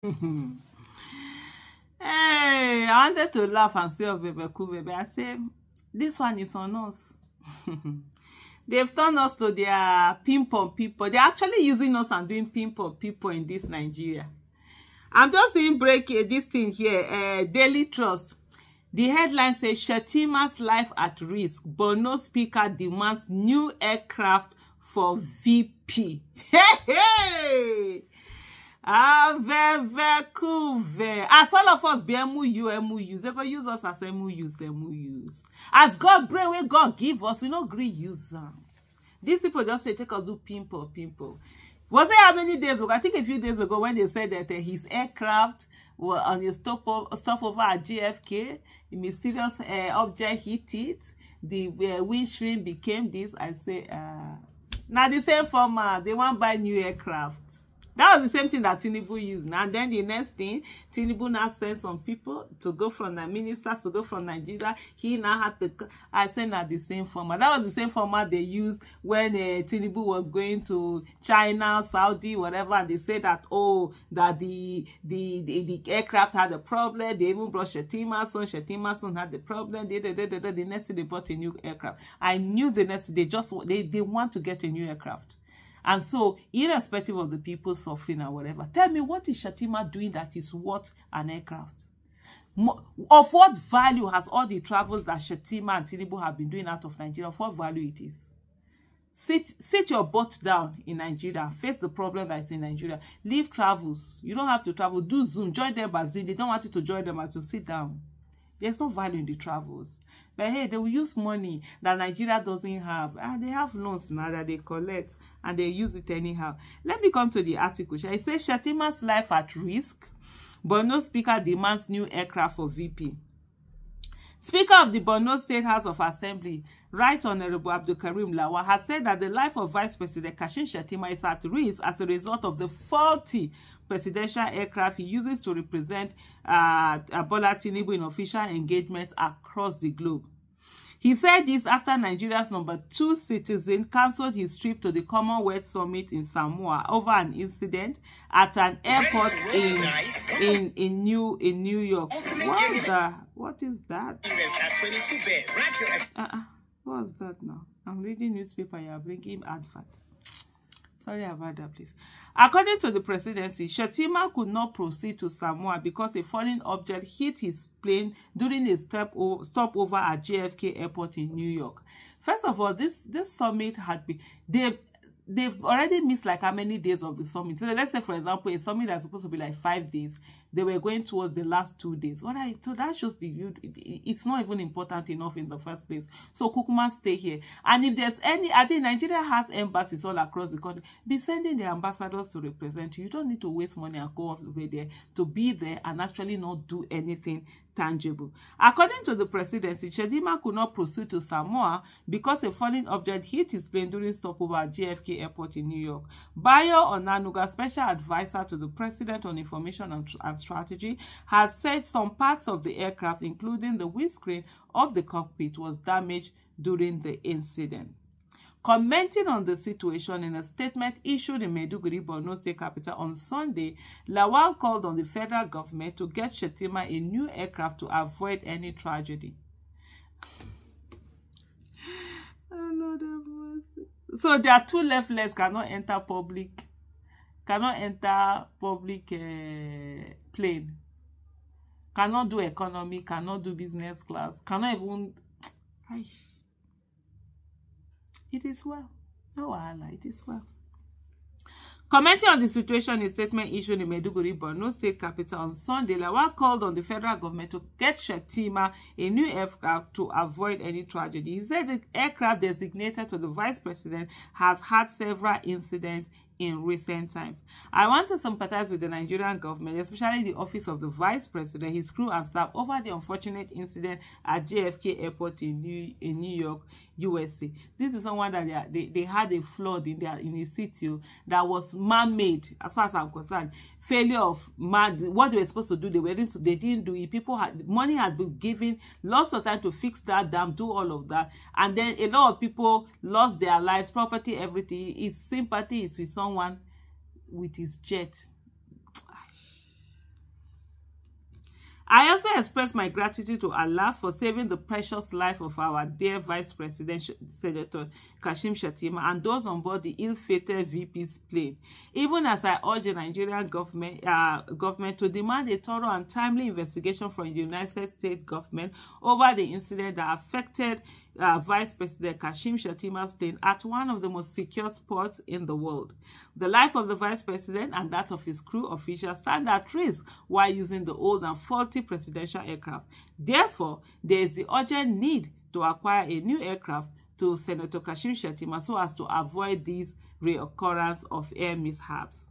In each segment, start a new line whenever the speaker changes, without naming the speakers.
Hey, I wanted to laugh and say, oh, baby. I say, this one is on us. They've turned us to their ping-pong people. They're actually using us and doing ping-pong people in this Nigeria. I'm just seeing this thing here, Daily Trust. The headline says, Shettima's life at risk, but no speaker demands new aircraft for VP. Hey! Very cool. As all of us be MUs, they go use us as MUs. As God bring when God give us, we not agree use them. These people just say take us do pimple. Was it how many days ago? I think a few days ago when they said that his aircraft were on a stopover at JFK, a mysterious object hit it, the windscreen became this. I say, now the same format, they want to buy new aircraft. That was the same thing that Tinubu used. Now, then the next thing, Tinubu now sent some people to go from the ministers to go from Nigeria. He now had to, I said, now the same format. That was the same format they used when Tinubu was going to China, Saudi, whatever. And they said that, oh, that the aircraft had a problem. They even brought Shettima's son. Shettima's son had the problem. The next thing they bought a new aircraft. I knew the next thing, they want to get a new aircraft. And so, irrespective of the people suffering or whatever, tell me, what is Shettima doing that is worth an aircraft? Of what value has all the travels that Shettima and Tinubu have been doing out of Nigeria, of what value it is? Sit your butt down in Nigeria, face the problem that is in Nigeria. Leave travels. You don't have to travel. Do Zoom. Join them by Zoom. They don't want you to join them as to sit down. There's no value in the travels. But hey, they will use money that Nigeria doesn't have. And they have loans now that they collect. And they use it anyhow. Let me come to the article. It says Shettima's life at risk, but no speaker demands new aircraft for VP. Speaker of the Borno State House of Assembly, Right Honorable Abdul Karim Lawal, has said that the life of Vice President Kashim Shettima is at risk as a result of the faulty presidential aircraft he uses to represent Bola Tinubu in official engagements across the globe. He said this after Nigeria's #2 citizen cancelled his trip to the Commonwealth Summit in Samoa over an incident at an airport in New York. What is that? What's that now? I'm reading newspaper. You are bringing advert. Sorry about that, please. According to the presidency, Shettima could not proceed to Samoa because a foreign object hit his plane during a stopover at JFK Airport in New York. First of all, this summit had been... They've already missed like how many days of the summit. So let's say, for example, a summit that's supposed to be like 5 days. They were going towards the last 2 days. So that shows it's not even important enough in the first place. So Kukuma stay here. And if there's any, I think Nigeria has embassies all across the country. Be sending the ambassadors to represent you. You don't need to waste money and go over there to be there and actually not do anything tangible. According to the presidency, Shettima could not proceed to Samoa because a foreign object hit his plane during stopover at JFK Airport in New York. Bayo Onanuga, special advisor to the president on information and strategy, has said some parts of the aircraft, including the windscreen of the cockpit, was damaged during the incident. Commenting on the situation in a statement issued in Maiduguri, Borno State capital on Sunday, Lawal called on the federal government to get Shettima a new aircraft to avoid any tragedy. Oh, Lord have mercy. So there are 2 left legs cannot enter public plane, cannot do economy, cannot do business class, cannot even... It is well. No, it is well. Commenting on the situation in a statement issued in Maiduguri, Borno State capital on Sunday, Lawal called on the federal government to get Shettima a new aircraft to avoid any tragedy. He said the aircraft designated to the vice president has had several incidents in recent times. I want to sympathize with the Nigerian government, especially the office of the vice president, his crew and staff, over the unfortunate incident at JFK Airport in New York, USA. This is someone that they had a flood in a city that was man-made, as far as I'm concerned. Failure of man, what they were supposed to do, they didn't do it. People had money had been given, lots of time to fix that dam, do all of that, and then a lot of people lost their lives, property, everything. His sympathy is with someone with his jet. I also express my gratitude to Allah for saving the precious life of our dear Vice President, Senator Kashim Shettima, and those on board the ill-fated VP's plane, even as I urge the Nigerian government to demand a thorough and timely investigation from the United States government over the incident that affected Vice President Kashim Shettima's plane at one of the most secure spots in the world. The life of the Vice President and that of his crew officials stand at risk while using the old and faulty presidential aircraft. Therefore, there is the urgent need to acquire a new aircraft to Senator Kashim Shettima so as to avoid these reoccurrence of air mishaps.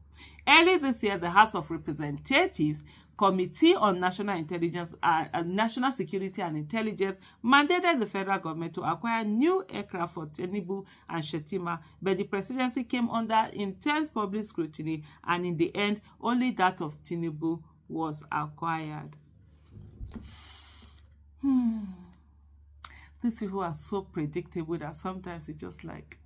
Early this year, the House of Representatives Committee on National Intelligence National Security and Intelligence mandated the federal government to acquire new aircraft for Tinubu and Shettima, but the presidency came under intense public scrutiny, and in the end, only that of Tinubu was acquired. These people are so predictable that sometimes it's just like,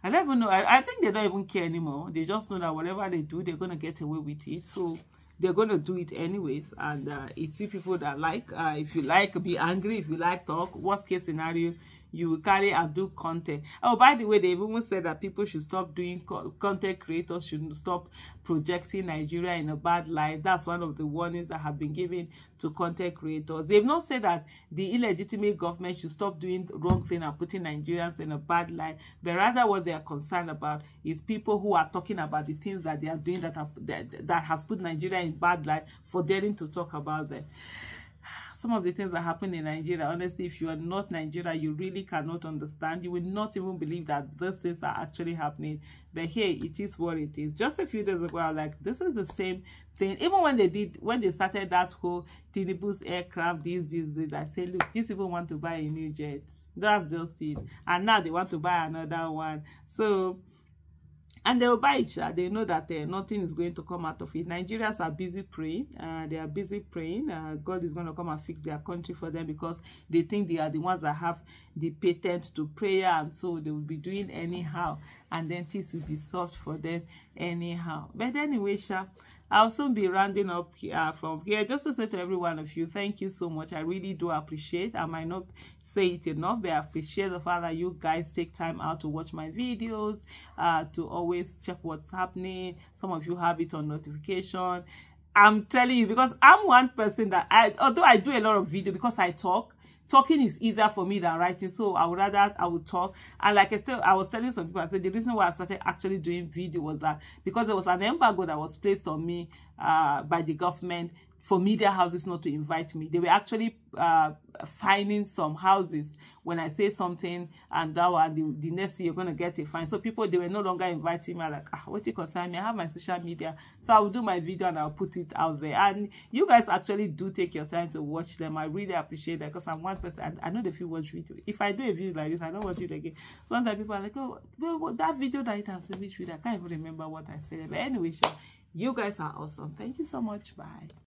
I don't even know. I think they don't even care anymore. They just know that whatever they do, they're going to get away with it. So they're going to do it anyways. And it's you people that like, if you like, be angry. If you like, talk. Worst case scenario, you will carry and do content. Oh, by the way, they even said that people should stop doing content creators should stop projecting Nigeria in a bad light. That's one of the warnings that have been given to content creators. They've not said that the illegitimate government should stop doing the wrong thing and putting Nigerians in a bad light, but rather what they are concerned about is people who are talking about the things that they are doing that has put Nigeria in bad light, for daring to talk about them. Some of the things that happen in Nigeria, honestly, if you are not Nigeria, you really cannot understand. You will not even believe that those things are actually happening. But hey, it is what it is. Just a few days ago, I was like, this is the same thing. Even when they started that whole Tinubu's aircraft, this, I say, look, these people want to buy a new jet. That's just it. And now they want to buy another one. So, and they will buy it. They know that nothing is going to come out of it. Nigerians are busy praying. They are busy praying. God is going to come and fix their country for them, because they think they are the ones that have the patent to prayer, and so they will be doing anyhow, and then things will be solved for them anyhow. But anyway, I'll soon be rounding up from here. Just to say to every one of you, thank you so much. I really do appreciate. I might not say it enough, but I appreciate the fact that you guys take time out to watch my videos, to always check what's happening. Some of you have it on notification. I'm telling you, because I'm one person that although I do a lot of video because I talking is easier for me than writing, so I would talk. And like I said, I was telling some people, I said the reason why I started actually doing video was that because there was an embargo that was placed on me by the government for media houses not to invite me. They were actually fining some houses when I say something, and that one, the next year you're going to get a fine. So people, they were no longer inviting me. I'm like, what do you concern me? I have my social media. So I will do my video and I'll put it out there. And you guys actually do take your time to watch them. I really appreciate that, because I'm one person. I know if you watch video. If I do a video like this, I don't watch it again. Sometimes people are like, oh, well, that video that it has which video, I can't even remember what I said. But anyway, you guys are awesome. Thank you so much. Bye.